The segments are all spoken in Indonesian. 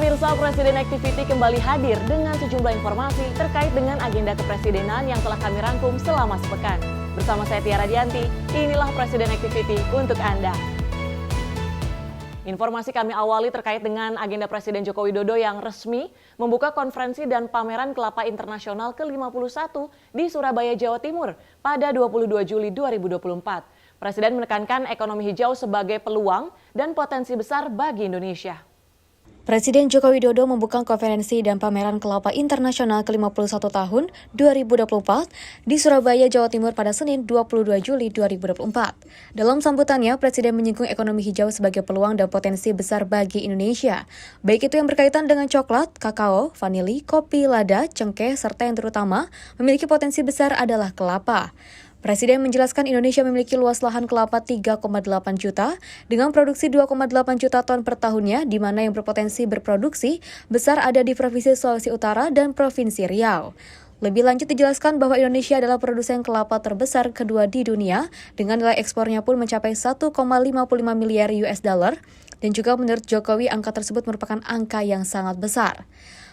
Pemirsa, Presiden Activity kembali hadir dengan sejumlah informasi terkait dengan agenda kepresidenan yang telah kami rangkum selama sepekan. Bersama saya Tiara Dianti, inilah Presiden Activity untuk Anda. Informasi kami awali terkait dengan agenda Presiden Joko Widodo yang resmi membuka konferensi dan pameran kelapa internasional ke-51 di Surabaya, Jawa Timur pada 22 Juli 2024. Presiden menekankan ekonomi hijau sebagai peluang dan potensi besar bagi Indonesia. Presiden Joko Widodo membuka konferensi dan pameran kelapa internasional ke-51 tahun 2024 di Surabaya, Jawa Timur pada Senin 22 Juli 2024. Dalam sambutannya, Presiden menyinggung ekonomi hijau sebagai peluang dan potensi besar bagi Indonesia, baik itu yang berkaitan dengan coklat, kakao, vanili, kopi, lada, cengkeh, serta yang terutama memiliki potensi besar adalah kelapa. Presiden menjelaskan Indonesia memiliki luas lahan kelapa 3,8 juta dengan produksi 2,8 juta ton per tahunnya, di mana yang berpotensi berproduksi besar ada di Provinsi Sulawesi Utara dan Provinsi Riau. Lebih lanjut dijelaskan bahwa Indonesia adalah produsen kelapa terbesar kedua di dunia dengan nilai ekspornya pun mencapai 1,55 miliar US dollar dan juga menurut Jokowi angka tersebut merupakan angka yang sangat besar.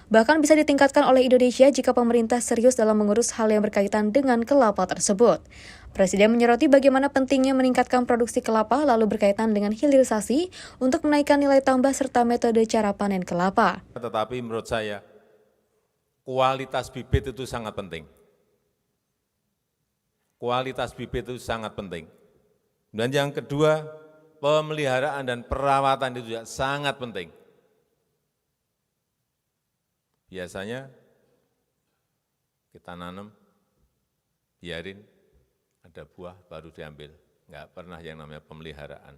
Bahkan bisa ditingkatkan oleh Indonesia jika pemerintah serius dalam mengurus hal yang berkaitan dengan kelapa tersebut. Presiden menyoroti bagaimana pentingnya meningkatkan produksi kelapa lalu berkaitan dengan hilirisasi untuk menaikkan nilai tambah serta metode cara panen kelapa. Tetapi menurut saya, kualitas bibit itu sangat penting. Kualitas bibit itu sangat penting. Dan yang kedua, pemeliharaan dan perawatan itu juga sangat penting. Biasanya kita nanam, biarin ada buah baru diambil. Enggak pernah yang namanya pemeliharaan.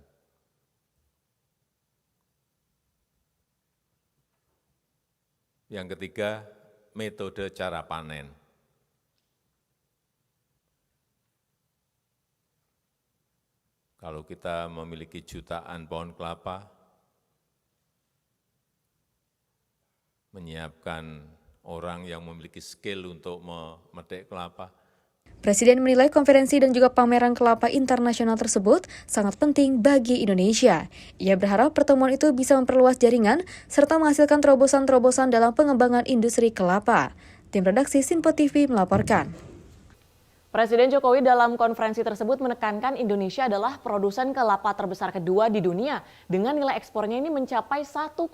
Yang ketiga, metode cara panen. Kalau kita memiliki jutaan pohon kelapa, menyiapkan orang yang memiliki skill untuk memetik kelapa. Presiden menilai konferensi dan juga pameran kelapa internasional tersebut sangat penting bagi Indonesia. Ia berharap pertemuan itu bisa memperluas jaringan serta menghasilkan terobosan-terobosan dalam pengembangan industri kelapa. Tim redaksi Sinpo TV melaporkan. Presiden Jokowi dalam konferensi tersebut menekankan Indonesia adalah produsen kelapa terbesar kedua di dunia dengan nilai ekspornya ini mencapai 1,55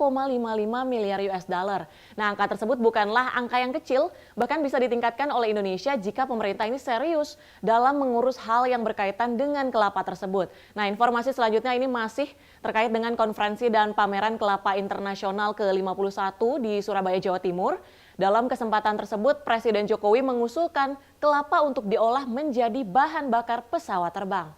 miliar US dollar. Nah, angka tersebut bukanlah angka yang kecil, bahkan bisa ditingkatkan oleh Indonesia jika pemerintah ini serius dalam mengurus hal yang berkaitan dengan kelapa tersebut. Nah, informasi selanjutnya ini masih terkait dengan konferensi dan pameran kelapa internasional ke-51 di Surabaya, Jawa Timur. Dalam kesempatan tersebut, Presiden Jokowi mengusulkan kelapa untuk diolah menjadi bahan bakar pesawat terbang.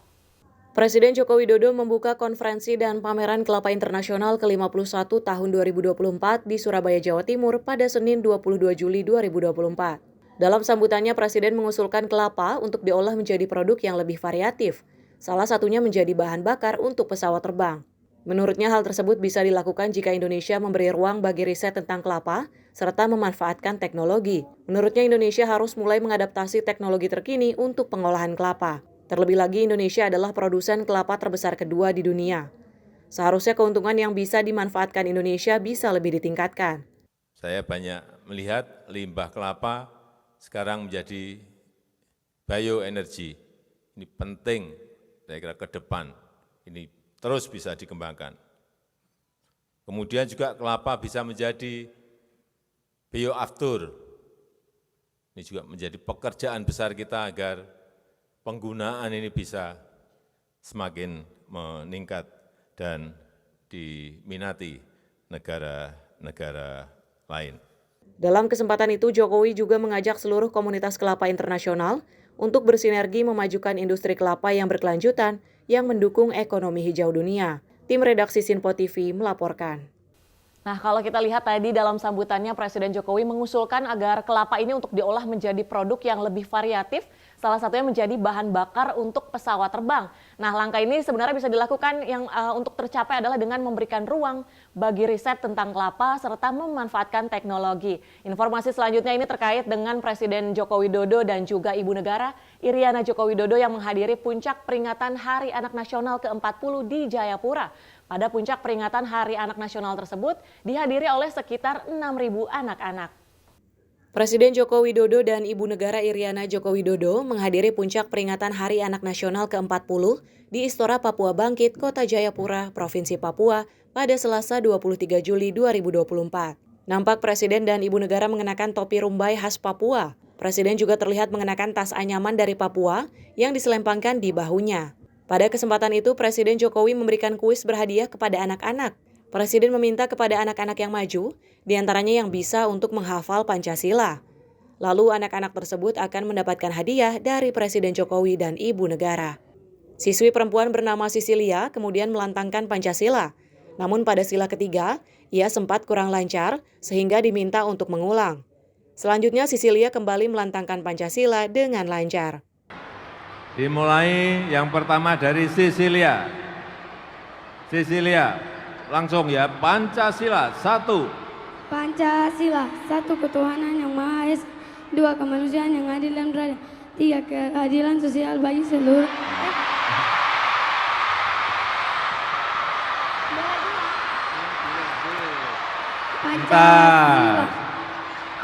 Presiden Joko Widodo membuka konferensi dan pameran kelapa internasional ke-51 tahun 2024 di Surabaya, Jawa Timur pada Senin 22 Juli 2024. Dalam sambutannya, Presiden mengusulkan kelapa untuk diolah menjadi produk yang lebih variatif, salah satunya menjadi bahan bakar untuk pesawat terbang. Menurutnya hal tersebut bisa dilakukan jika Indonesia memberi ruang bagi riset tentang kelapa, serta memanfaatkan teknologi. Menurutnya Indonesia harus mulai mengadaptasi teknologi terkini untuk pengolahan kelapa. Terlebih lagi Indonesia adalah produsen kelapa terbesar kedua di dunia. Seharusnya keuntungan yang bisa dimanfaatkan Indonesia bisa lebih ditingkatkan. Saya banyak melihat limbah kelapa sekarang menjadi bioenergi. Ini penting, saya kira ke depan. Ini terus bisa dikembangkan. Kemudian juga kelapa bisa menjadi bioaftur. Ini juga menjadi pekerjaan besar kita agar penggunaan ini bisa semakin meningkat dan diminati negara-negara lain. Dalam kesempatan itu, Jokowi juga mengajak seluruh komunitas kelapa internasional untuk bersinergi memajukan industri kelapa yang berkelanjutan yang mendukung ekonomi hijau dunia. Tim redaksi Sinpo TV melaporkan. Nah, kalau kita lihat tadi dalam sambutannya Presiden Jokowi mengusulkan agar kelapa ini untuk diolah menjadi produk yang lebih variatif, salah satunya menjadi bahan bakar untuk pesawat terbang. Nah, langkah ini sebenarnya bisa dilakukan yang untuk tercapai adalah dengan memberikan ruang bagi riset tentang kelapa serta memanfaatkan teknologi. Informasi selanjutnya ini terkait dengan Presiden Joko Widodo dan juga Ibu Negara Iriana Joko Widodo yang menghadiri puncak peringatan Hari Anak Nasional ke-40 di Jayapura. Pada puncak peringatan Hari Anak Nasional tersebut dihadiri oleh sekitar 6.000 anak-anak. Presiden Joko Widodo dan Ibu Negara Iriana Joko Widodo menghadiri puncak peringatan Hari Anak Nasional ke-40 di Istora Papua Bangkit, Kota Jayapura, Provinsi Papua pada Selasa 23 Juli 2024. Nampak Presiden dan Ibu Negara mengenakan topi rumbai khas Papua. Presiden juga terlihat mengenakan tas anyaman dari Papua yang diselempangkan di bahunya. Pada kesempatan itu, Presiden Jokowi memberikan kuis berhadiah kepada anak-anak. Presiden meminta kepada anak-anak yang maju, diantaranya yang bisa untuk menghafal Pancasila. Lalu anak-anak tersebut akan mendapatkan hadiah dari Presiden Jokowi dan Ibu Negara. Siswi perempuan bernama Sisilia kemudian melantangkan Pancasila. Namun pada sila ketiga, ia sempat kurang lancar sehingga diminta untuk mengulang. Selanjutnya Sisilia kembali melantangkan Pancasila dengan lancar. Dimulai yang pertama dari Sisilia. Sisilia. Langsung ya, Pancasila, 1. Pancasila, 1 ketuhanan yang Maha Esa, 2 kemanusiaan yang adil dan beradab, 3 keadilan sosial bagi seluruh. Pancasila.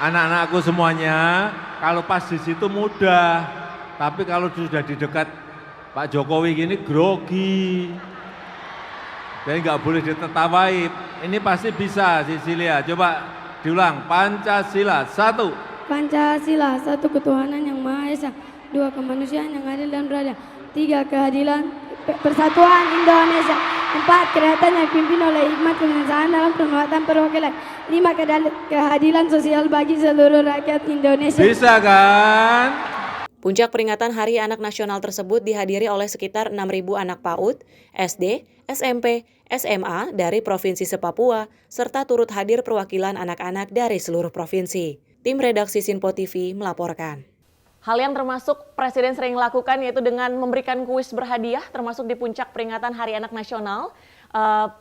Anak-anakku semuanya, kalau pas di situ mudah, tapi kalau sudah di dekat Pak Jokowi gini grogi. Jadi nggak boleh ditertawai. Ini pasti bisa, Sisilia. Coba diulang. Pancasila, 1. Pancasila, 1 ketuhanan yang Maha Esa, 2 kemanusiaan yang adil dan beradab, 3 keadilan persatuan Indonesia, 4 kerajaan yang dipimpin oleh hikmat kebijaksanaan dalam penguatan perwakilan, 5 keadilan sosial bagi seluruh rakyat Indonesia. Bisa kan? Puncak peringatan Hari Anak Nasional tersebut dihadiri oleh sekitar 6.000 anak PAUD, SD, SMP, SMA dari Provinsi se-Papua, serta turut hadir perwakilan anak-anak dari seluruh provinsi. Tim redaksi Sinpo TV melaporkan. Hal yang termasuk Presiden sering lakukan yaitu dengan memberikan kuis berhadiah termasuk di puncak peringatan Hari Anak Nasional,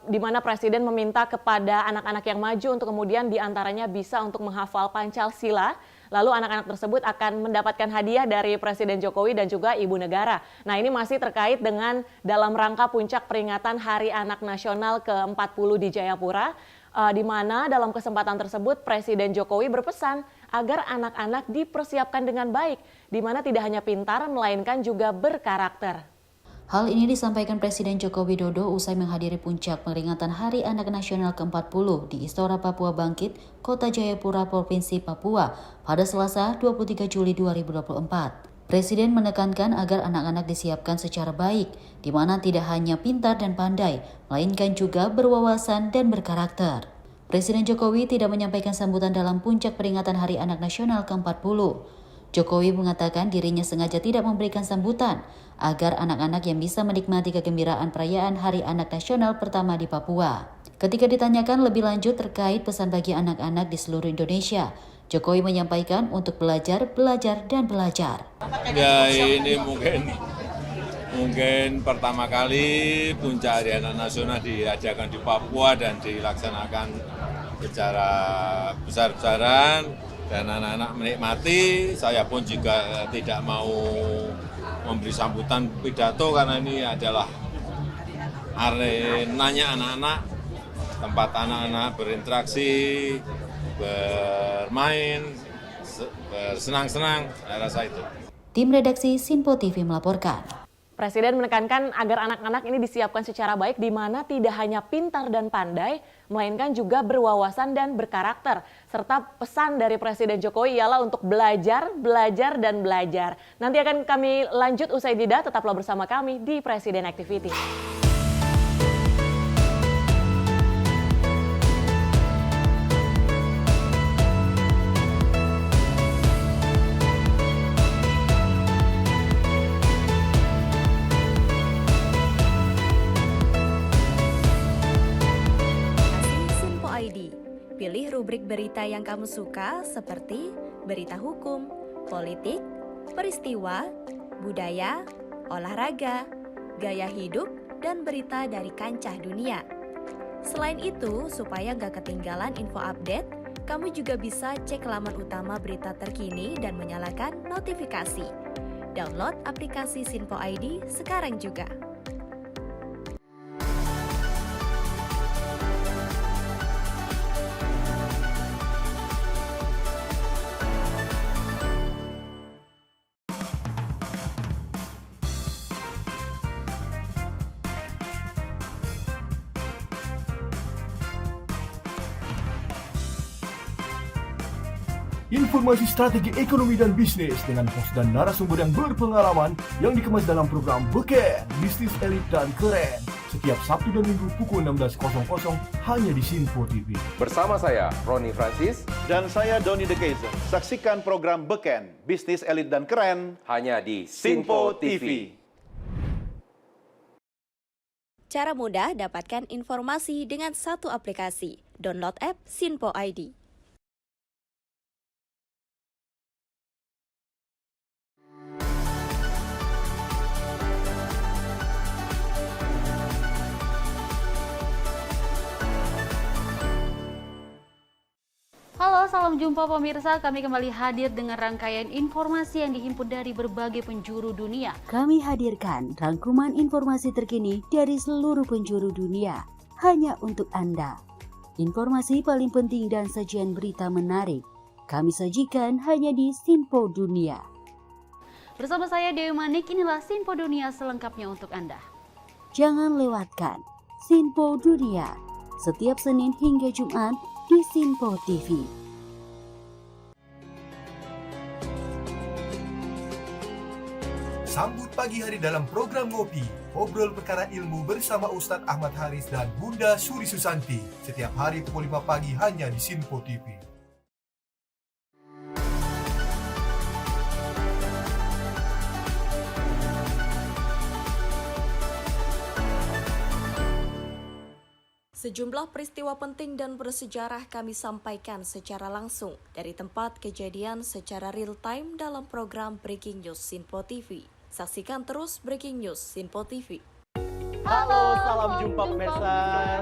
di mana Presiden meminta kepada anak-anak yang maju untuk kemudian diantaranya bisa untuk menghafal Pancasila. Lalu anak-anak tersebut akan mendapatkan hadiah dari Presiden Jokowi dan juga Ibu Negara. Nah, ini masih terkait dengan dalam rangka puncak peringatan Hari Anak Nasional ke-40 di Jayapura, di mana dalam kesempatan tersebut Presiden Jokowi berpesan agar anak-anak dipersiapkan dengan baik, di mana tidak hanya pintar melainkan juga berkarakter. Hal ini disampaikan Presiden Joko Widodo usai menghadiri puncak peringatan Hari Anak Nasional ke-40 di Istora Papua Bangkit, Kota Jayapura, Provinsi Papua pada Selasa 23 Juli 2024. Presiden menekankan agar anak-anak disiapkan secara baik, di mana tidak hanya pintar dan pandai, melainkan juga berwawasan dan berkarakter. Presiden Jokowi tidak menyampaikan sambutan dalam puncak peringatan Hari Anak Nasional ke-40. Jokowi mengatakan dirinya sengaja tidak memberikan sambutan agar anak-anak yang bisa menikmati kegembiraan perayaan Hari Anak Nasional pertama di Papua. Ketika ditanyakan lebih lanjut terkait pesan bagi anak-anak di seluruh Indonesia, Jokowi menyampaikan untuk belajar, dan belajar. Ya, ini mungkin pertama kali puncak Hari Anak Nasional diadakan di Papua dan dilaksanakan secara besar-besaran. Dan anak-anak menikmati, saya pun juga tidak mau memberi sambutan pidato karena ini adalah arenanya anak-anak, tempat anak-anak berinteraksi, bermain, bersenang-senang, saya rasa itu. Tim redaksi Sinpo TV melaporkan. Presiden menekankan agar anak-anak ini disiapkan secara baik di mana tidak hanya pintar dan pandai, melainkan juga berwawasan dan berkarakter. Serta pesan dari Presiden Jokowi ialah untuk belajar, dan belajar. Nanti akan kami lanjut usai jeda, tetaplah bersama kami di Presiden Activity. Pilih rubrik berita yang kamu suka seperti berita hukum, politik, peristiwa, budaya, olahraga, gaya hidup, dan berita dari kancah dunia. Selain itu, supaya nggak ketinggalan info update, kamu juga bisa cek laman utama berita terkini dan menyalakan notifikasi. Download aplikasi Sinpo ID sekarang juga. Informasi strategi ekonomi dan bisnis dengan host dan narasumber yang berpengalaman yang dikemas dalam program Beken, Bisnis Elit dan Keren. Setiap Sabtu dan Minggu pukul 16.00 hanya di Sinpo TV. Bersama saya, Roni Francis. Dan saya, Doni De Keizer. Saksikan program Beken, Bisnis Elit dan Keren. Hanya di Sinpo TV. Cara mudah dapatkan informasi dengan satu aplikasi. Download app Sinpo ID. Halo, salam jumpa pemirsa. Kami kembali hadir dengan rangkaian informasi yang dihimpun dari berbagai penjuru dunia. Kami hadirkan rangkuman informasi terkini dari seluruh penjuru dunia, hanya untuk Anda. Informasi paling penting dan sajian berita menarik, kami sajikan hanya di Sinpo Dunia. Bersama saya Dewi Manik, inilah Sinpo Dunia selengkapnya untuk Anda. Jangan lewatkan Sinpo Dunia, setiap Senin hingga Jumat di Sinpo TV. Sambut pagi hari dalam program Ngopi, obrol perkara ilmu bersama Ustadz Ahmad Haris dan Bunda Suri Susanti. Setiap hari pukul 5 pagi hanya di Sinpo TV. Sejumlah peristiwa penting dan bersejarah kami sampaikan secara langsung dari tempat kejadian secara real time dalam program Breaking News Sinpo TV. Saksikan terus Breaking News Sinpo TV. Halo, salam jumpa pemirsa.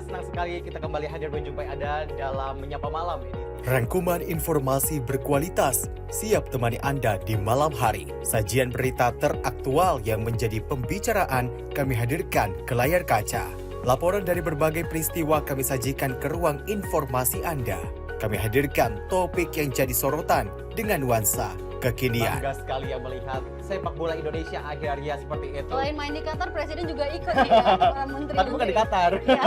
Senang sekali kita kembali hadir menjumpai Anda dalam Menyapa Malam ini. Rangkuman informasi berkualitas siap temani Anda di malam hari. Sajian berita teraktual yang menjadi pembicaraan kami hadirkan ke layar kaca. Laporan dari berbagai peristiwa kami sajikan ke ruang informasi Anda. Kami hadirkan topik yang jadi sorotan dengan nuansa kekinian. Bangga sekali yang melihat sepak bola Indonesia akhir-akhirnya seperti itu. Selain main di Qatar, Presiden juga ikut nih ya, para menteri. Tapi bukan di Qatar. Ya,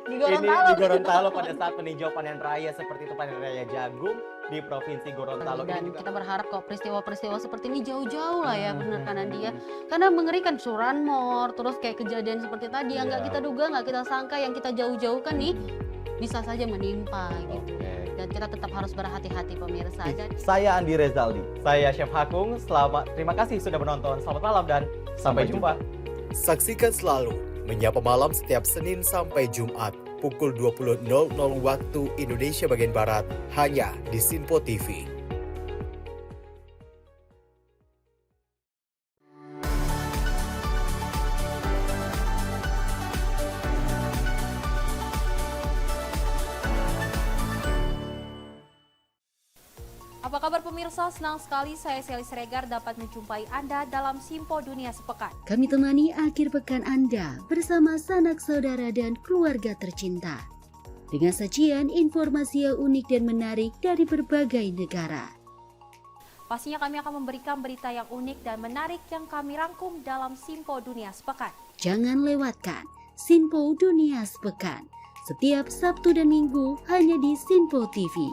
di Gorontalo. Ini di Gorontalo pada saat meninjau panen raya seperti itu, panen raya jagung di Provinsi Gorontalo. Dan kita berharap kok peristiwa-peristiwa seperti ini jauh-jauh lah ya, benar kan dia. Karena mengerikan curanmor, terus kayak kejadian seperti tadi yang nggak kita duga, nggak kita sangka, yang kita jauh-jauhkan nih bisa saja menimpa gitu. Dan kita tetap harus berhati-hati pemirsa. Saya Andi Rezaldi, saya Chef Hakung. Terima kasih sudah menonton. Selamat malam dan sampai jumpa. Saksikan selalu Menyapa Malam setiap Senin sampai Jumat pukul 20.00 waktu Indonesia bagian Barat hanya di Sinpo TV. Apa kabar pemirsa? Senang sekali saya Sally Siregar dapat menjumpai Anda dalam Sinpo Dunia Sepekan. Kami temani akhir pekan Anda bersama sanak saudara dan keluarga tercinta. Dengan sajian informasi yang unik dan menarik dari berbagai negara. Pastinya kami akan memberikan berita yang unik dan menarik yang kami rangkum dalam Sinpo Dunia Sepekan. Jangan lewatkan Sinpo Dunia Sepekan. Setiap Sabtu dan Minggu hanya di Sinpo TV.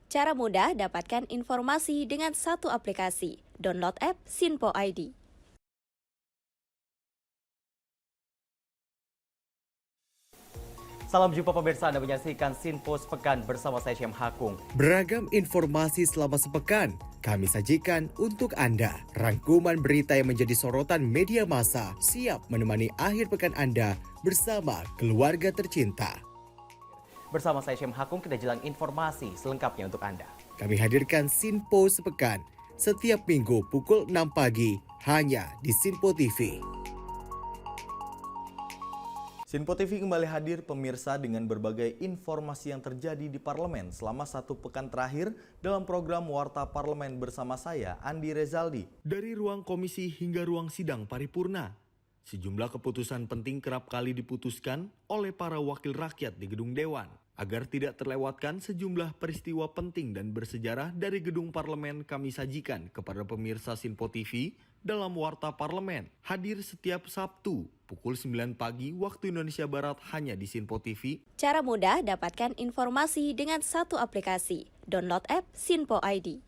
Cara mudah dapatkan informasi dengan satu aplikasi. Download app Sinpo ID. Salam jumpa pemirsa, Anda menyaksikan Sinpo Sepekan bersama saya Syam Hakung. Beragam informasi selama sepekan kami sajikan untuk Anda. Rangkuman berita yang menjadi sorotan media massa siap menemani akhir pekan Anda bersama keluarga tercinta. Bersama saya Syam Hakung, kita jelang informasi selengkapnya untuk Anda. Kami hadirkan Sinpo Sepekan setiap minggu pukul 6 pagi hanya di Sinpo TV. Sinpo TV kembali hadir pemirsa dengan berbagai informasi yang terjadi di parlemen selama 1 pekan terakhir dalam program Warta Parlemen bersama saya, Andi Rezaldi. Dari ruang komisi hingga ruang sidang paripurna, sejumlah keputusan penting kerap kali diputuskan oleh para wakil rakyat di gedung Dewan. Agar tidak terlewatkan sejumlah peristiwa penting dan bersejarah dari gedung parlemen, kami sajikan kepada pemirsa Sinpo TV dalam Warta Parlemen. Hadir setiap Sabtu pukul 9 pagi waktu Indonesia Barat hanya di Sinpo TV. Cara mudah dapatkan informasi dengan satu aplikasi. Download app Sinpo ID.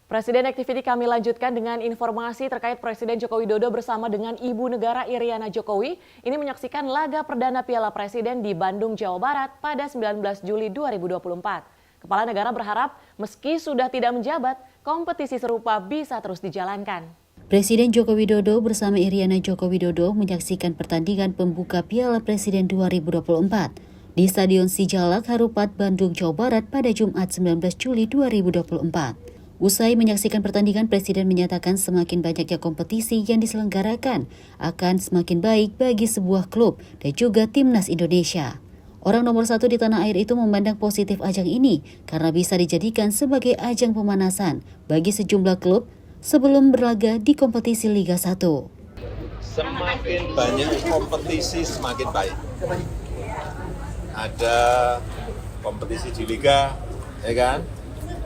Presiden Activity kami lanjutkan dengan informasi terkait Presiden Joko Widodo bersama dengan Ibu Negara Iriana Jokowi ini menyaksikan laga perdana Piala Presiden di Bandung, Jawa Barat pada 19 Juli 2024. Kepala negara berharap meski sudah tidak menjabat, kompetisi serupa bisa terus dijalankan. Presiden Joko Widodo bersama Iriana Joko Widodo menyaksikan pertandingan pembuka Piala Presiden 2024 di Stadion Sijalak, Harupat, Bandung, Jawa Barat pada Jumat 19 Juli 2024. Usai menyaksikan pertandingan, Presiden menyatakan semakin banyaknya kompetisi yang diselenggarakan akan semakin baik bagi sebuah klub dan juga timnas Indonesia. Orang nomor 1 di tanah air itu memandang positif ajang ini karena bisa dijadikan sebagai ajang pemanasan bagi sejumlah klub sebelum berlaga di kompetisi Liga 1. Semakin banyak kompetisi semakin baik. Ada kompetisi di Liga, ya kan?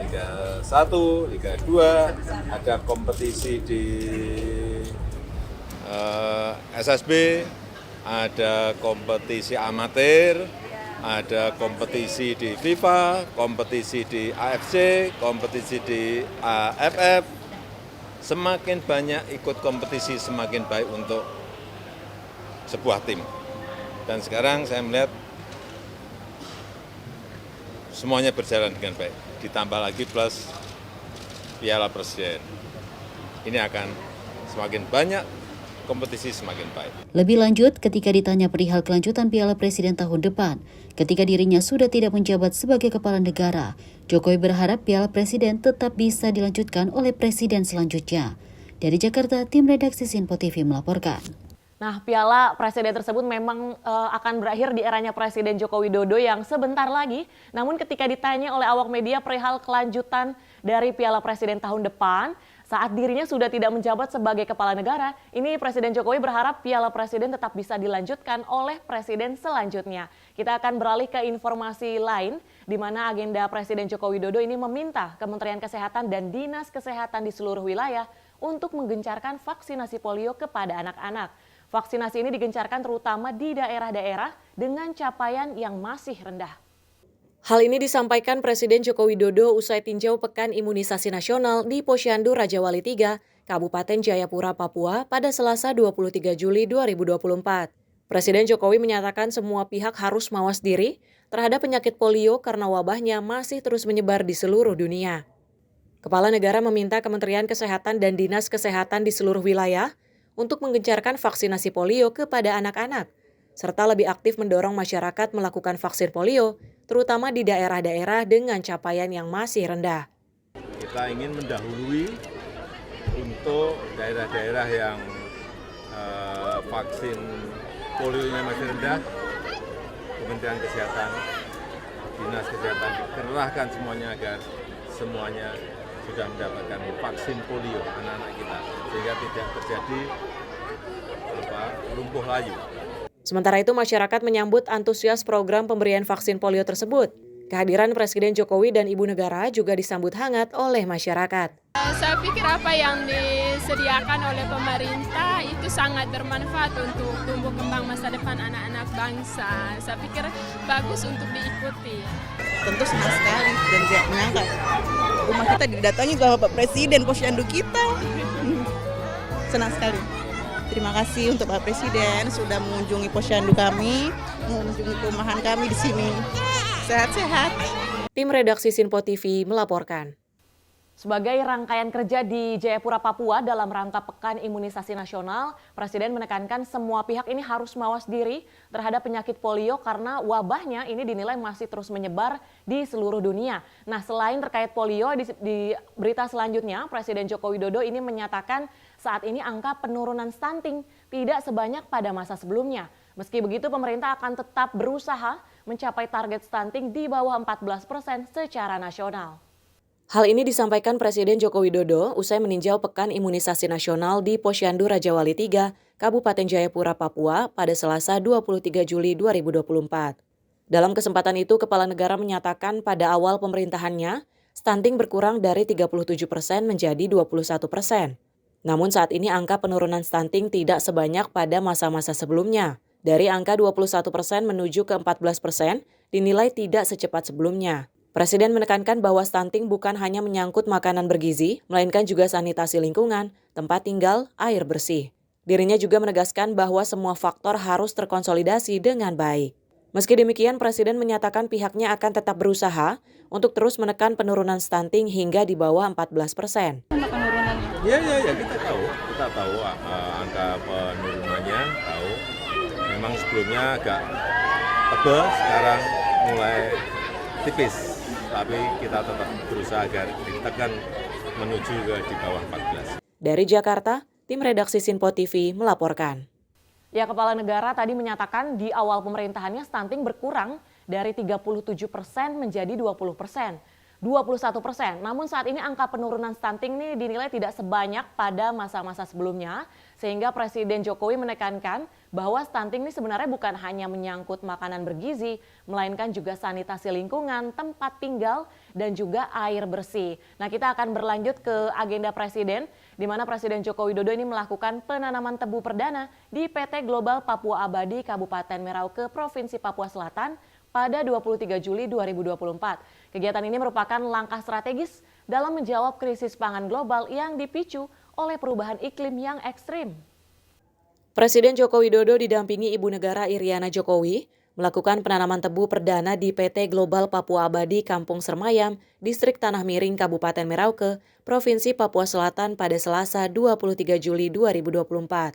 Liga 1, Liga 2, ada kompetisi di SSB, ada kompetisi amatir, ada kompetisi di FIFA, kompetisi di AFC, kompetisi di AFF. Semakin banyak ikut kompetisi semakin baik untuk sebuah tim. Dan sekarang saya melihat semuanya berjalan dengan baik. Ditambah lagi plus Piala Presiden. Ini akan semakin banyak, kompetisi semakin baik. Lebih lanjut, ketika ditanya perihal kelanjutan Piala Presiden tahun depan, ketika dirinya sudah tidak menjabat sebagai kepala negara, Jokowi berharap Piala Presiden tetap bisa dilanjutkan oleh Presiden selanjutnya. Dari Jakarta, tim redaksi Sinpo TV melaporkan. Nah, Piala Presiden tersebut memang akan berakhir di eranya Presiden Joko Widodo yang sebentar lagi. Namun ketika ditanya oleh awak media perihal kelanjutan dari Piala Presiden tahun depan, saat dirinya sudah tidak menjabat sebagai kepala negara, ini Presiden Jokowi berharap Piala Presiden tetap bisa dilanjutkan oleh Presiden selanjutnya. Kita akan beralih ke informasi lain, di mana agenda Presiden Joko Widodo ini meminta Kementerian Kesehatan dan Dinas Kesehatan di seluruh wilayah untuk menggencarkan vaksinasi polio kepada anak-anak. Vaksinasi ini digencarkan terutama di daerah-daerah dengan capaian yang masih rendah. Hal ini disampaikan Presiden Joko Widodo usai tinjau Pekan Imunisasi Nasional di Posyandu Rajawali 3, Kabupaten Jayapura, Papua pada Selasa 23 Juli 2024. Presiden Jokowi menyatakan semua pihak harus mawas diri terhadap penyakit polio karena wabahnya masih terus menyebar di seluruh dunia. Kepala negara meminta Kementerian Kesehatan dan Dinas Kesehatan di seluruh wilayah untuk menggencarkan vaksinasi polio kepada anak-anak, serta lebih aktif mendorong masyarakat melakukan vaksin polio, terutama di daerah-daerah dengan capaian yang masih rendah. Kita ingin mendahului untuk daerah-daerah yang vaksin polionya masih rendah, Kementerian Kesehatan, Dinas Kesehatan dikerahkan semuanya agar semuanya sudah mendapatkan vaksin polio anak-anak kita, sehingga tidak terjadi lumpuh layu. Sementara itu, masyarakat menyambut antusias program pemberian vaksin polio tersebut. Kehadiran Presiden Jokowi dan Ibu Negara juga disambut hangat oleh masyarakat. Saya pikir apa yang disediakan oleh pemerintah itu sangat bermanfaat untuk tumbuh kembang masa depan anak-anak bangsa. Saya pikir bagus untuk diikuti. Tentu senang sekali dan tidak menyangka rumah kita didatangi oleh Bapak Presiden Posyandu kita. Senang sekali. Terima kasih untuk Bapak Presiden sudah mengunjungi Posyandu kami, mengunjungi perumahan kami di sini. Sehat-sehat. Tim redaksi Sinpo TV melaporkan. Sebagai rangkaian kerja di Jayapura, Papua dalam rangka Pekan Imunisasi Nasional, Presiden menekankan semua pihak ini harus mawas diri terhadap penyakit polio karena wabahnya ini dinilai masih terus menyebar di seluruh dunia. Nah, selain terkait polio, di berita selanjutnya, Presiden Joko Widodo ini menyatakan saat ini angka penurunan stunting tidak sebanyak pada masa sebelumnya. Meski begitu, pemerintah akan tetap berusaha mencapai target stunting di bawah 14% secara nasional. Hal ini disampaikan Presiden Joko Widodo usai meninjau Pekan Imunisasi Nasional di Posyandu Rajawali 3, Kabupaten Jayapura, Papua pada Selasa 23 Juli 2024. Dalam kesempatan itu, Kepala Negara menyatakan pada awal pemerintahannya, stunting berkurang dari 37% menjadi 21%. Namun saat ini angka penurunan stunting tidak sebanyak pada masa-masa sebelumnya. Dari angka 21% menuju ke 14% dinilai tidak secepat sebelumnya. Presiden menekankan bahwa stunting bukan hanya menyangkut makanan bergizi, melainkan juga sanitasi lingkungan, tempat tinggal, air bersih. Dirinya juga menegaskan bahwa semua faktor harus terkonsolidasi dengan baik. Meski demikian, Presiden menyatakan pihaknya akan tetap berusaha untuk terus menekan penurunan stunting hingga di bawah 14%. Ya, kita tahu angka penurunannya, tahu. Memang sebelumnya agak tebal, sekarang mulai tipis. Tapi kita tetap berusaha agar ditekan menuju ke di bawah 14. Dari Jakarta, tim redaksi Sinpo TV melaporkan. Ya, Kepala Negara tadi menyatakan di awal pemerintahannya stunting berkurang dari 37% menjadi 20%. 21%. Namun saat ini angka penurunan stunting ini dinilai tidak sebanyak pada masa-masa sebelumnya, sehingga Presiden Jokowi menekankan bahwa stunting ini sebenarnya bukan hanya menyangkut makanan bergizi, melainkan juga sanitasi lingkungan, tempat tinggal, dan juga air bersih. Nah, kita akan berlanjut ke agenda Presiden, di mana Presiden Joko Widodo ini melakukan penanaman tebu perdana di PT Global Papua Abadi Kabupaten Merauke, Provinsi Papua Selatan, pada 23 Juli 2024. Kegiatan ini merupakan langkah strategis dalam menjawab krisis pangan global yang dipicu oleh perubahan iklim yang ekstrim. Presiden Joko Widodo didampingi Ibu Negara Iriana Jokowi melakukan penanaman tebu perdana di PT Global Papua Abadi Kampung Sermayam, Distrik Tanah Miring, Kabupaten Merauke, Provinsi Papua Selatan pada Selasa 23 Juli 2024.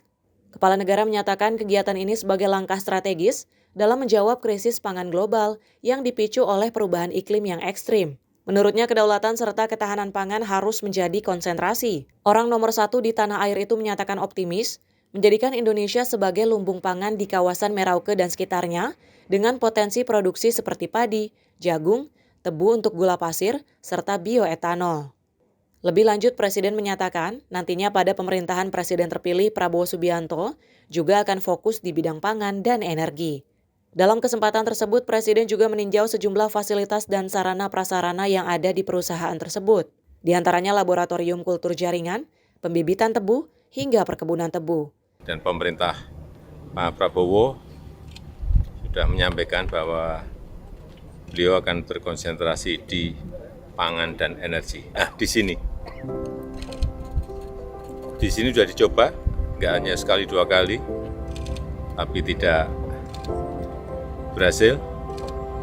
Kepala Negara menyatakan kegiatan ini sebagai langkah strategis dalam menjawab krisis pangan global yang dipicu oleh perubahan iklim yang ekstrim. Menurutnya, kedaulatan serta ketahanan pangan harus menjadi konsentrasi. Orang nomor 1 di tanah air itu menyatakan optimis menjadikan Indonesia sebagai lumbung pangan di kawasan Merauke dan sekitarnya dengan potensi produksi seperti padi, jagung, tebu untuk gula pasir, serta bioetanol. Lebih lanjut, Presiden menyatakan nantinya pada pemerintahan Presiden terpilih Prabowo Subianto juga akan fokus di bidang pangan dan energi. Dalam kesempatan tersebut, Presiden juga meninjau sejumlah fasilitas dan sarana prasarana yang ada di perusahaan tersebut. Di antaranya laboratorium kultur jaringan, pembibitan tebu, hingga perkebunan tebu. Dan pemerintah Pak Prabowo sudah menyampaikan bahwa beliau akan berkonsentrasi di pangan dan energi. Di sini sudah dicoba, nggak hanya sekali dua kali, tapi tidak berhasil.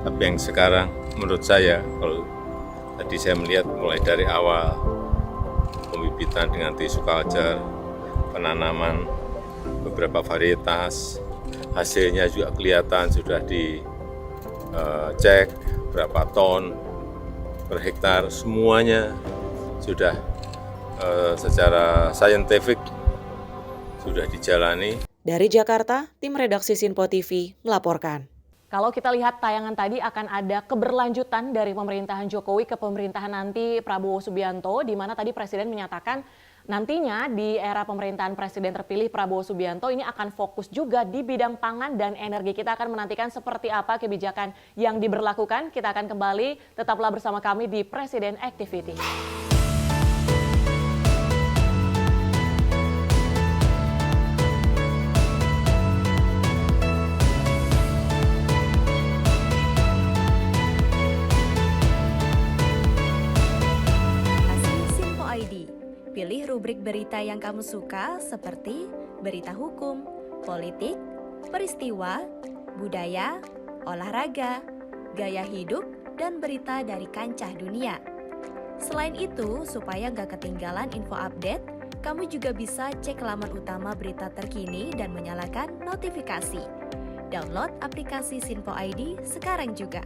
Tapi yang sekarang menurut saya, kalau tadi saya melihat mulai dari awal pembibitan dengan tissue culture, penanaman beberapa varietas, hasilnya juga kelihatan sudah dicek berapa ton per hektar, semuanya sudah secara saintifik sudah dijalani. Dari Jakarta, tim redaksi Sinpo TV melaporkan. Kalau kita lihat tayangan tadi akan ada keberlanjutan dari pemerintahan Jokowi ke pemerintahan nanti Prabowo Subianto, di mana tadi Presiden menyatakan nantinya di era pemerintahan Presiden terpilih Prabowo Subianto ini akan fokus juga di bidang pangan dan energi. Kita akan menantikan seperti apa kebijakan yang diberlakukan. Kita akan kembali, tetaplah bersama kami di Presiden Activity. Pilih rubrik berita yang kamu suka seperti berita hukum, politik, peristiwa, budaya, olahraga, gaya hidup, dan berita dari kancah dunia. Selain itu, supaya nggak ketinggalan info update, kamu juga bisa cek laman utama berita terkini dan menyalakan notifikasi. Download aplikasi Sinpo ID sekarang juga.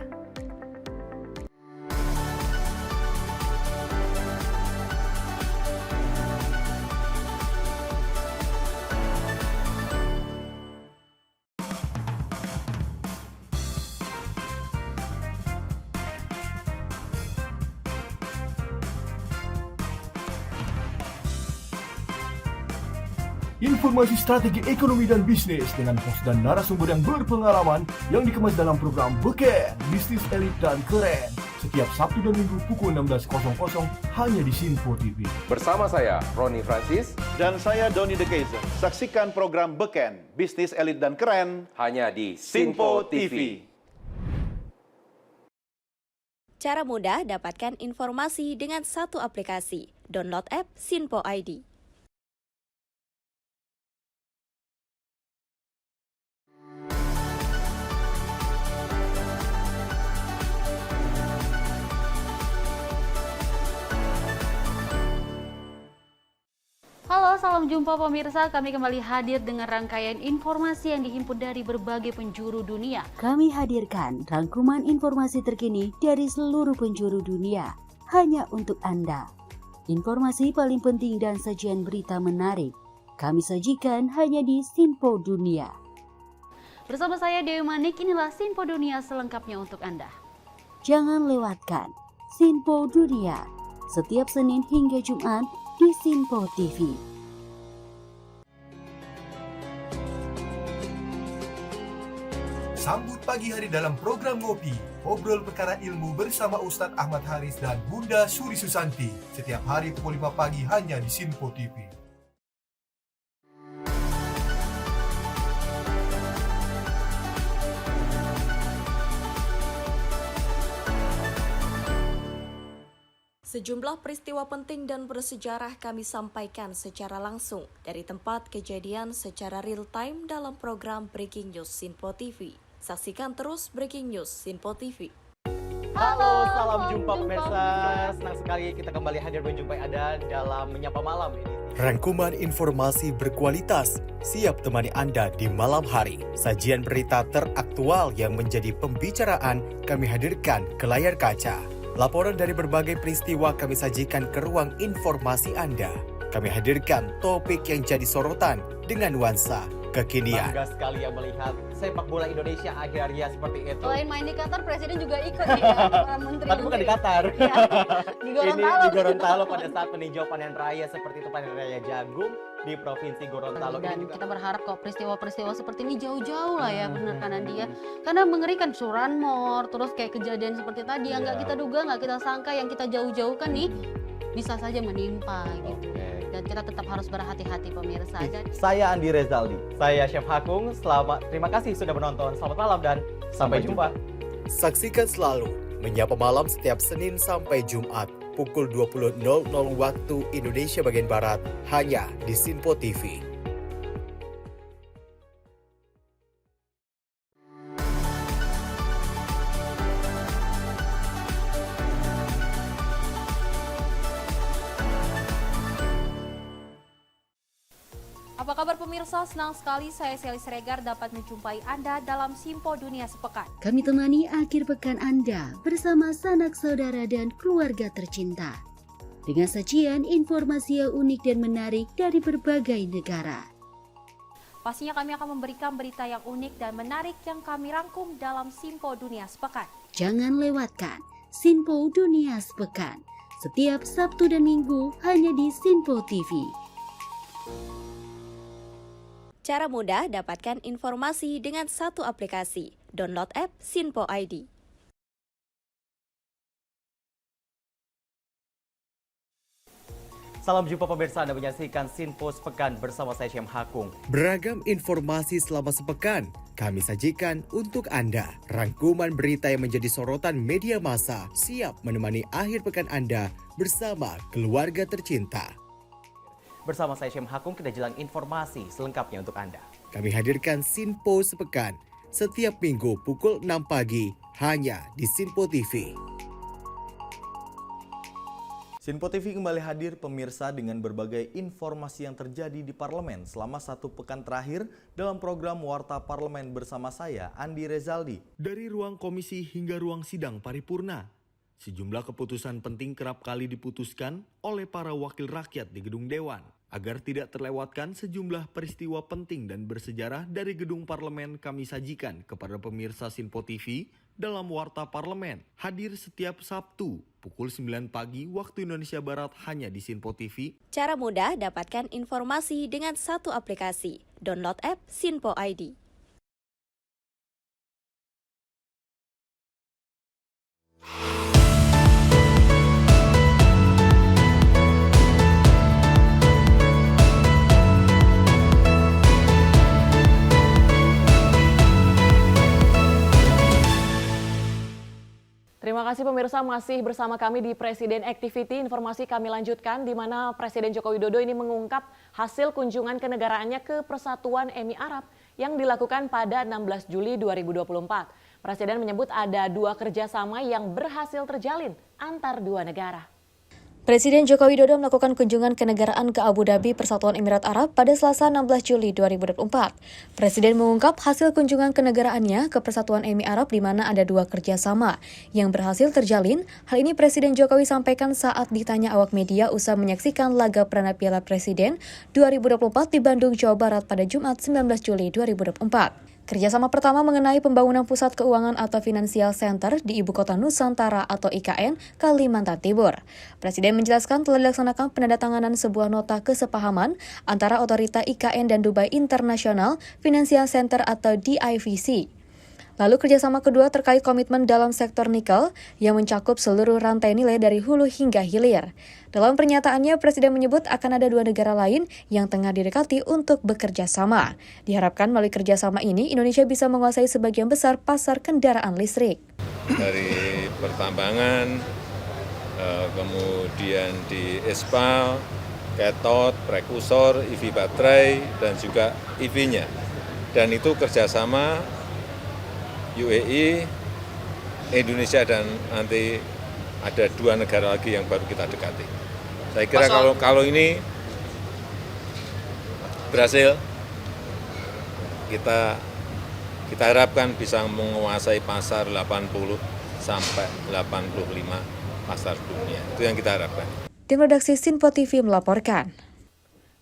Informasi strategi ekonomi dan bisnis dengan host dan narasumber yang berpengalaman yang dikemas dalam program Beken, Bisnis Elit dan Keren. Setiap Sabtu dan Minggu pukul 16.00 hanya di Sinpo TV. Bersama saya, Ronnie Francis. Dan saya, Donny De Keizer. Saksikan program Beken, Bisnis Elit dan Keren. Hanya di Sinpo TV. Cara mudah dapatkan informasi dengan satu aplikasi. Download app Sinpo ID. Halo, salam jumpa pemirsa. Kami kembali hadir dengan rangkaian informasi yang dihimpun dari berbagai penjuru dunia. Kami hadirkan rangkuman informasi terkini dari seluruh penjuru dunia, hanya untuk Anda. Informasi paling penting dan sajian berita menarik, kami sajikan hanya di Sinpo Dunia. Bersama saya Dewi Manik, inilah Sinpo Dunia selengkapnya untuk Anda. Jangan lewatkan Sinpo Dunia, setiap Senin hingga Jumat di Sinpo TV. Sambut pagi hari dalam program Ngopi, obrol perkara ilmu bersama Ustadz Ahmad Haris dan Bunda Suri Susanti. Setiap hari pukul 5 pagi hanya di Sinpo TV. Sejumlah peristiwa penting dan bersejarah kami sampaikan secara langsung dari tempat kejadian secara real time dalam program Breaking News Sinpo TV. Saksikan terus Breaking News Sinpo TV. Halo, salam jumpa pemirsa. Senang sekali kita kembali hadir menjumpai Anda dalam Menyapa Malam ini. Rangkuman informasi berkualitas siap temani Anda di malam hari. Sajian berita teraktual yang menjadi pembicaraan kami hadirkan ke layar kaca. Laporan dari berbagai peristiwa kami sajikan ke ruang informasi Anda. Kami hadirkan topik yang jadi sorotan dengan nuansa kekinian. Bangga sekali yang melihat sepak bola Indonesia akhirnya seperti itu. Selain main di Qatar, Presiden juga ikut nih ya, para menteri. Tapi bukan di Qatar. Ya, di Gorontalo. Ini di Gorontalo pada saat meninjau panen raya seperti itu, panen raya jagung di Provinsi Gorontalo. Dan kita berharap kok peristiwa-peristiwa seperti ini jauh-jauh lah ya, benar kan Andi ya. Karena mengerikan curanmor, terus kayak kejadian seperti tadi yang nggak kita duga, nggak kita sangka, yang kita jauh-jauhkan nih bisa saja menimpa gitu. Dan kita tetap harus berhati-hati pemirsa. Saya Andi Rezaldi, saya Chef Hakung. Terima kasih sudah menonton. Selamat malam dan sampai jumpa. Saksikan selalu Menyapa Malam setiap Senin sampai Jumat pukul 20.00 waktu Indonesia bagian Barat hanya di Sinpo TV. Apa kabar pemirsa? Senang sekali saya Sally Sregar dapat menjumpai Anda dalam Sinpo Dunia Sepekan. Kami temani akhir pekan Anda bersama sanak saudara dan keluarga tercinta. Dengan sajian informasi yang unik dan menarik dari berbagai negara. Pastinya kami akan memberikan berita yang unik dan menarik yang kami rangkum dalam Sinpo Dunia Sepekan. Jangan lewatkan Sinpo Dunia Sepekan. Setiap Sabtu dan Minggu hanya di Sinpo TV. Cara mudah dapatkan informasi dengan satu aplikasi. Download app Sinpo ID. Salam jumpa pemirsa, Anda menyaksikan Sinpo Sepekan bersama saya Syem Hakung. Beragam informasi selama sepekan kami sajikan untuk Anda. Rangkuman berita yang menjadi sorotan media massa siap menemani akhir pekan Anda bersama keluarga tercinta. Bersama saya Syem Hakung, kita jelang informasi selengkapnya untuk Anda. Kami hadirkan Sinpo Sepekan setiap minggu pukul 6 pagi hanya di Sinpo TV. Sinpo TV kembali hadir pemirsa dengan berbagai informasi yang terjadi di parlemen selama satu pekan terakhir dalam program Warta Parlemen bersama saya, Andi Rezaldi. Dari ruang komisi hingga ruang sidang paripurna, sejumlah keputusan penting kerap kali diputuskan oleh para wakil rakyat di gedung Dewan. Agar tidak terlewatkan sejumlah peristiwa penting dan bersejarah dari gedung parlemen, kami sajikan kepada pemirsa Sinpo TV dalam Warta Parlemen. Hadir setiap Sabtu pukul 9 pagi waktu Indonesia Barat hanya di Sinpo TV. Cara mudah dapatkan informasi dengan satu aplikasi. Download app Sinpo ID. Terima kasih pemirsa, masih bersama kami di Presiden Activity. Informasi kami lanjutkan di mana Presiden Joko Widodo ini mengungkap hasil kunjungan kenegaraannya ke Persatuan Emi Arab yang dilakukan pada 16 Juli 2024. Presiden menyebut ada 2 kerjasama yang berhasil terjalin antar 2 negara. Presiden Joko Widodo melakukan kunjungan kenegaraan ke Abu Dhabi, Persatuan Emirat Arab pada Selasa 16 Juli 2024. Presiden mengungkap hasil kunjungan kenegaraannya ke Persatuan Emi Arab di mana ada 2 kerjasama yang berhasil terjalin. Hal ini Presiden Jokowi sampaikan saat ditanya awak media usai menyaksikan laga perdana Piala Presiden 2024 di Bandung, Jawa Barat pada Jumat 19 Juli 2024. Kerjasama pertama mengenai pembangunan Pusat Keuangan atau Financial Center di Ibu Kota Nusantara atau IKN, Kalimantan Timur. Presiden menjelaskan telah dilaksanakan penandatanganan sebuah nota kesepahaman antara otorita IKN dan Dubai International Financial Center atau DIFC. Lalu kerjasama kedua terkait komitmen dalam sektor nikel yang mencakup seluruh rantai nilai dari hulu hingga hilir. Dalam pernyataannya, Presiden menyebut akan ada 2 negara lain yang tengah didekati untuk bekerja sama. Diharapkan melalui kerjasama ini, Indonesia bisa menguasai sebagian besar pasar kendaraan listrik. Dari pertambangan, kemudian di espal, katot, prekursor, EV baterai, dan juga EV-nya. Dan itu kerjasama UAE, Indonesia, dan nanti ada 2 negara lagi yang baru kita dekati. Saya kira kalau ini berhasil, kita harapkan bisa menguasai pasar 80 sampai 85 pasar dunia. Itu yang kita harapkan. Tim redaksi Sinpo TV melaporkan.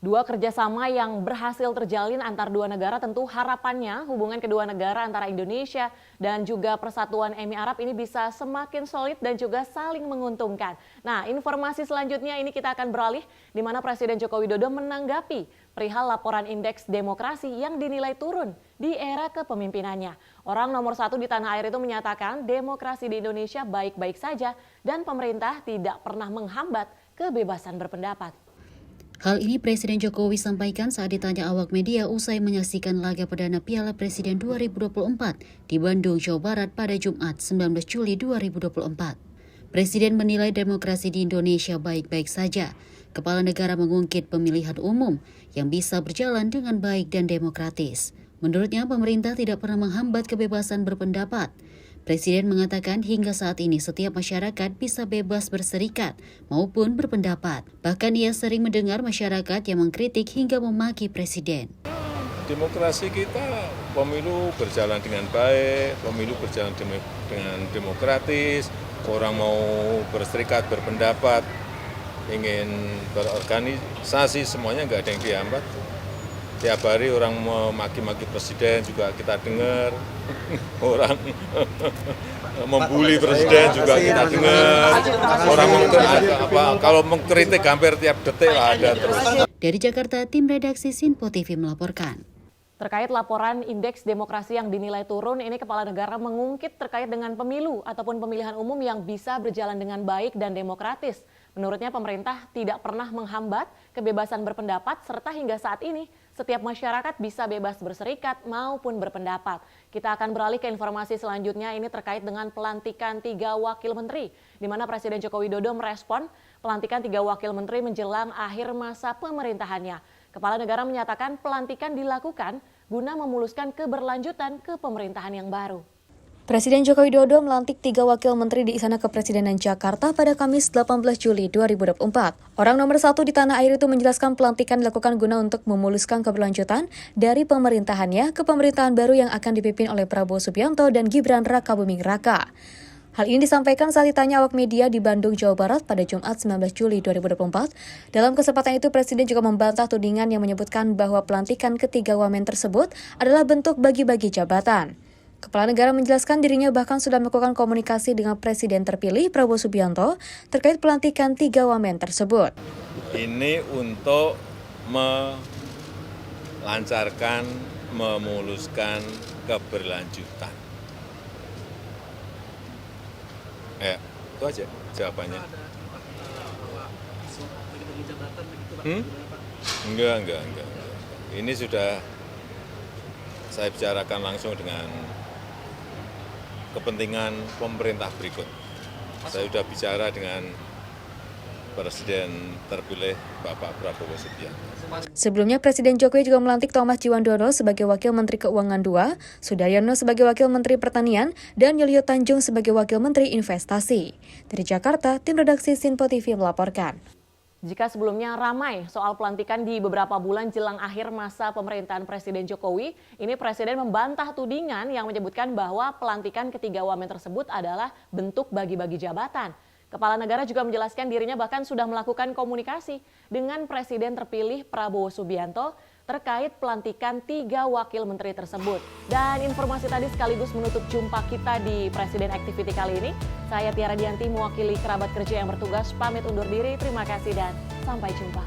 2 kerjasama yang berhasil terjalin antar 2 negara, tentu harapannya hubungan kedua negara antara Indonesia dan juga Persatuan Emi Arab ini bisa semakin solid dan juga saling menguntungkan. Nah, informasi selanjutnya ini kita akan beralih di mana Presiden Joko Widodo menanggapi perihal laporan indeks demokrasi yang dinilai turun di era kepemimpinannya. Orang nomor 1 di tanah air itu menyatakan demokrasi di Indonesia baik-baik saja dan pemerintah tidak pernah menghambat kebebasan berpendapat. Hal ini Presiden Jokowi sampaikan saat ditanya awak media usai menyaksikan laga perdana Piala Presiden 2024 di Bandung, Jawa Barat pada Jumat 19 Juli 2024. Presiden menilai demokrasi di Indonesia baik-baik saja. Kepala negara mengungkit pemilihan umum yang bisa berjalan dengan baik dan demokratis. Menurutnya pemerintah tidak pernah menghambat kebebasan berpendapat. Presiden mengatakan hingga saat ini setiap masyarakat bisa bebas berserikat maupun berpendapat. Bahkan ia sering mendengar masyarakat yang mengkritik hingga memaki Presiden. Demokrasi kita, pemilu berjalan dengan baik, pemilu berjalan dengan demokratis, orang mau berserikat, berpendapat, ingin berorganisasi, semuanya nggak ada yang dihambat. Tiap hari orang memaki-maki Presiden juga kita dengar, orang membuli Presiden juga kita dengar, orang kalau mengkritik hampir tiap detik ada terus. Dari Jakarta, tim redaksi Sinpo TV melaporkan. Terkait laporan indeks demokrasi yang dinilai turun, ini Kepala Negara mengungkit terkait dengan pemilu ataupun pemilihan umum yang bisa berjalan dengan baik dan demokratis. Menurutnya pemerintah tidak pernah menghambat kebebasan berpendapat serta hingga saat ini setiap masyarakat bisa bebas berserikat maupun berpendapat. Kita akan beralih ke informasi selanjutnya, ini terkait dengan pelantikan 3 wakil menteri, di mana Presiden Joko Widodo merespon pelantikan 3 wakil menteri menjelang akhir masa pemerintahannya. Kepala negara menyatakan pelantikan dilakukan guna memuluskan keberlanjutan kepemerintahan yang baru. Presiden Joko Widodo melantik 3 wakil menteri di Istana Kepresidenan Jakarta pada Kamis 18 Juli 2024. Orang nomor 1 di tanah air itu menjelaskan pelantikan dilakukan guna untuk memuluskan keberlanjutan dari pemerintahannya ke pemerintahan baru yang akan dipimpin oleh Prabowo Subianto dan Gibran Rakabuming Raka. Hal ini disampaikan saat ditanya awak media di Bandung, Jawa Barat pada Jumat 19 Juli 2024. Dalam kesempatan itu, Presiden juga membantah tudingan yang menyebutkan bahwa pelantikan ketiga wamen tersebut adalah bentuk bagi-bagi jabatan. Kepala negara menjelaskan dirinya bahkan sudah melakukan komunikasi dengan Presiden terpilih Prabowo Subianto terkait pelantikan 3 wamen tersebut. Ini untuk melancarkan, memuluskan keberlanjutan. Itu aja jawabannya. Enggak. Ini sudah saya bicarakan langsung dengan kepentingan pemerintah berikut. Saya sudah bicara dengan Presiden terpilih Bapak Prabowo Subianto. Sebelumnya, Presiden Jokowi juga melantik Thomas Jiwandono sebagai Wakil Menteri Keuangan II, Sudaryono sebagai Wakil Menteri Pertanian, dan Yulio Tanjung sebagai Wakil Menteri Investasi. Dari Jakarta, tim redaksi Sinpo TV melaporkan. Jika sebelumnya ramai soal pelantikan di beberapa bulan jelang akhir masa pemerintahan Presiden Jokowi, ini Presiden membantah tudingan yang menyebutkan bahwa pelantikan ketiga wamen tersebut adalah bentuk bagi-bagi jabatan. Kepala negara juga menjelaskan dirinya bahkan sudah melakukan komunikasi dengan Presiden terpilih Prabowo Subianto terkait pelantikan 3 wakil menteri tersebut. Dan informasi tadi sekaligus menutup jumpa kita di Presiden Activity kali ini. Saya Tiara Dianti mewakili kerabat kerja yang bertugas pamit undur diri. Terima kasih dan sampai jumpa.